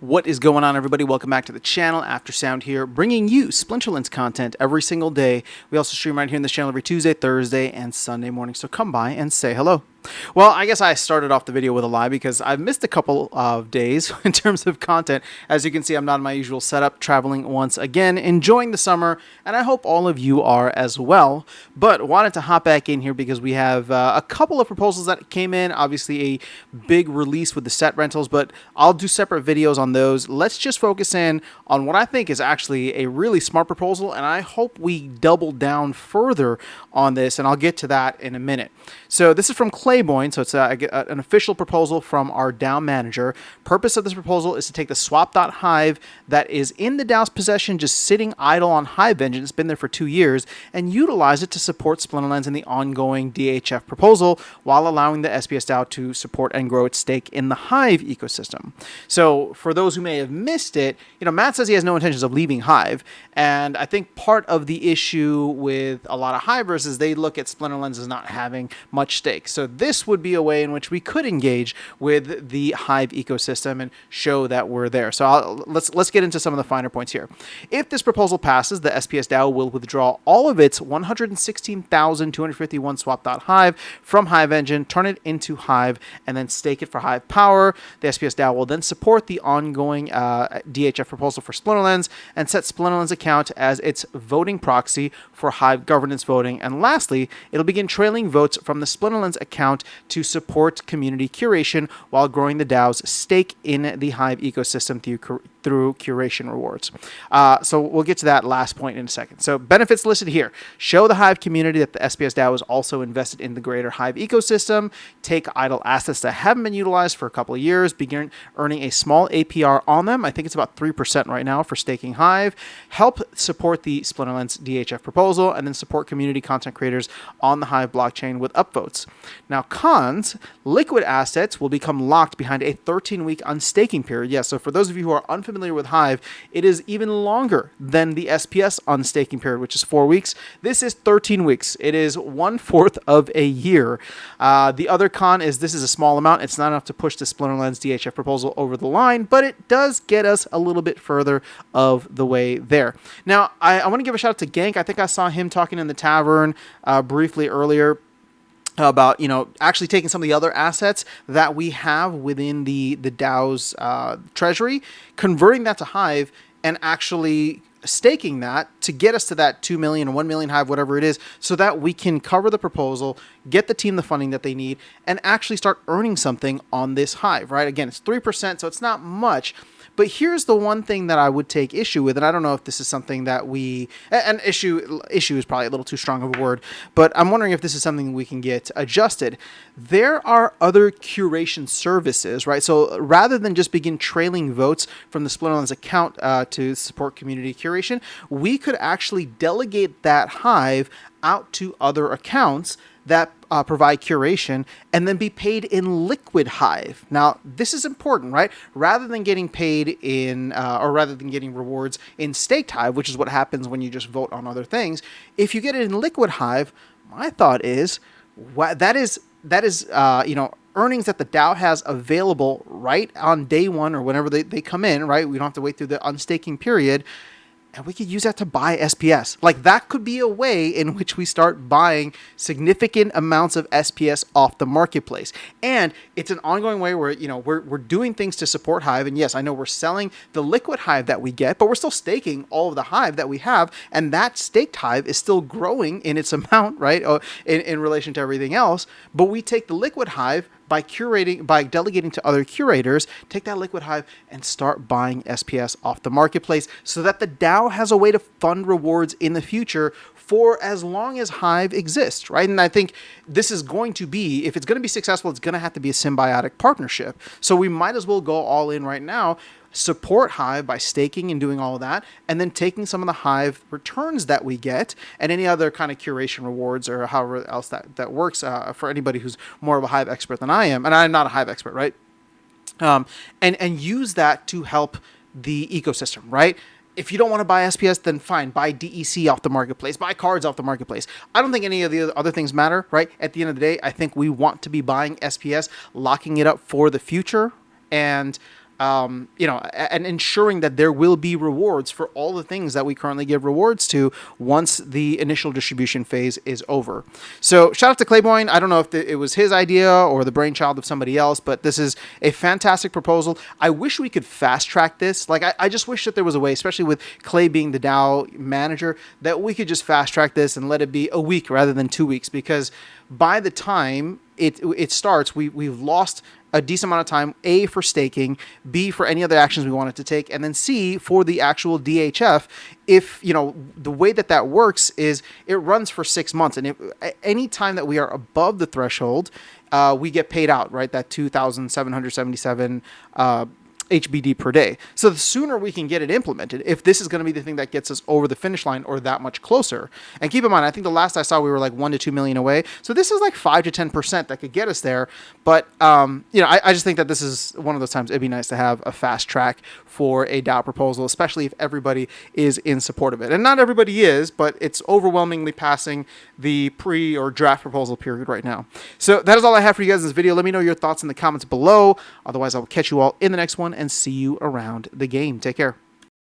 What is going on, everybody? Welcome back to the channel. After Sound here, bringing you Splinterlands content every single day. We also stream right here in this channel every Tuesday, Thursday, and Sunday morning, so come by and say hello. Well, I guess I started off the video with a lie because I've missed a couple of days in terms of content. As you can see, I'm not in my usual setup, traveling once again, enjoying the summer, and I hope all of you are as well. But wanted to hop back in here because we have a couple of proposals that came in. Obviously, a big release with the set rentals, but I'll do separate videos on those. Let's just focus in on what I think is actually a really smart proposal, and I hope we double down further on this, and I'll get to that in a minute. So this is from Claiborne, so it's an official proposal from our DAO manager. Purpose of this proposal is to take the swap.hive that is in the DAO's possession, just sitting idle on Hive engine, it's been there for 2 years, and utilize it to support Splinterlands in the ongoing DHF proposal while allowing the SPS DAO to support and grow its stake in the Hive ecosystem. So for those who may have missed it, Matt says he has no intentions of leaving Hive, and I think part of the issue with a lot of Hivers is they look at Splinterlands as not having much stake. So this would be a way in which we could engage with the Hive ecosystem and show that we're there. So let's get into some of the finer points here. If this proposal passes, the SPS DAO will withdraw all of its 116,251 swap.hive from Hive engine, turn it into Hive, and then stake it for Hive power. The SPS DAO will then support the ongoing DHF proposal for Splinterlands and set Splinterlands account as its voting proxy for Hive governance voting. And lastly, it'll begin trailing votes from the Splinterlands account to support community curation while growing the DAO's stake in the Hive ecosystem through curation rewards. So we'll get to that last point in a second. So benefits listed here: show the Hive community that the SPS DAO is also invested in the greater Hive ecosystem, take idle assets that haven't been utilized for a couple of years, begin earning a small APR on them. I think it's about 3% right now for staking Hive, help support the Splinterlands DHF proposal, and then support community content creators on the Hive blockchain with upvotes. Now, cons: liquid assets will become locked behind a 13-week unstaking period. Yeah, so for those of you who are unfamiliar with Hive, it is even longer than the SPS unstaking period, which is 4 weeks. This is 13 weeks. It is 1/4 of a year. The other con is this is a small amount. It's not enough to push the Splinterlands DHF proposal over the line, but it does get us a little bit further of the way there. Now, I want to give a shout out to Gank. I think I saw him talking in the tavern briefly earlier about actually taking some of the other assets that we have within the DAO's treasury, converting that to Hive, and actually staking that to get us to that 2 million or 1 million Hive, whatever it is, so that we can cover the proposal, get the team the funding that they need, and actually start earning something on this Hive, right? Again, it's 3%, so it's not much. But here's the one thing that I would take issue with, and I don't know if this is something that an issue is probably a little too strong of a word, but I'm wondering if this is something we can get adjusted. There are other curation services, right? So rather than just begin trailing votes from the Splinterlands account to support community curation, we could actually delegate that Hive out to other accounts that provide curation and then be paid in liquid Hive. Now, this is important, right? Rather than getting paid in, or rather than getting rewards in staked Hive, which is what happens when you just vote on other things, if you get it in liquid Hive, my thought is that is earnings that the DAO has available right on day one or whenever they come in, right? We don't have to wait through the unstaking period. And we could use that to buy SPS. Like, that could be a way in which we start buying significant amounts of SPS off the marketplace. And it's an ongoing way where, we're doing things to support Hive. And yes, I know we're selling the liquid Hive that we get, but we're still staking all of the Hive that we have. And that staked Hive is still growing in its amount, right? In relation to everything else. But we take the liquid Hive by delegating to other curators, take that liquid Hive and start buying SPS off the marketplace so that the DAO has a way to fund rewards in the future for as long as Hive exists, right? And I think this is going to be, if it's going to be successful, it's going to have to be a symbiotic partnership. So we might as well go all in right now, support Hive by staking and doing all of that, and then taking some of the Hive returns that we get and any other kind of curation rewards or however else that works for anybody who's more of a Hive expert than I am, and I'm not a Hive expert, right? And use that to help the ecosystem, right? If you don't want to buy SPS, then fine, buy DEC off the marketplace, buy cards off the marketplace. I don't think any of the other things matter, right? At the end of the day, I think we want to be buying SPS, locking it up for the future, and and ensuring that there will be rewards for all the things that we currently give rewards to once the initial distribution phase is over. So shout out to Clayboyne. I don't know if it was his idea or the brainchild of somebody else, but this is a fantastic proposal. I wish we could fast track this. Like, I just wish that there was a way, especially with Clay being the DAO manager, that we could just fast track this and let it be a week rather than 2 weeks, because by the time it starts, we've lost a decent amount of time, A, for staking, B, for any other actions we wanted to take, and then C, for the actual DHF. If, the way that works is it runs for 6 months, and any time that we are above the threshold, we get paid out, right? That 2,777 HBD per day. So the sooner we can get it implemented, if this is going to be the thing that gets us over the finish line or that much closer. And keep in mind, I think the last I saw, we were like 1 to 2 million away. So this is like 5 to 10% that could get us there. But, I just think that this is one of those times it'd be nice to have a fast track for a DAO proposal, especially if everybody is in support of it. And not everybody is, but it's overwhelmingly passing the pre or draft proposal period right now. So that is all I have for you guys in this video. Let me know your thoughts in the comments below. Otherwise, I will catch you all in the next one and see you around the game. Take care.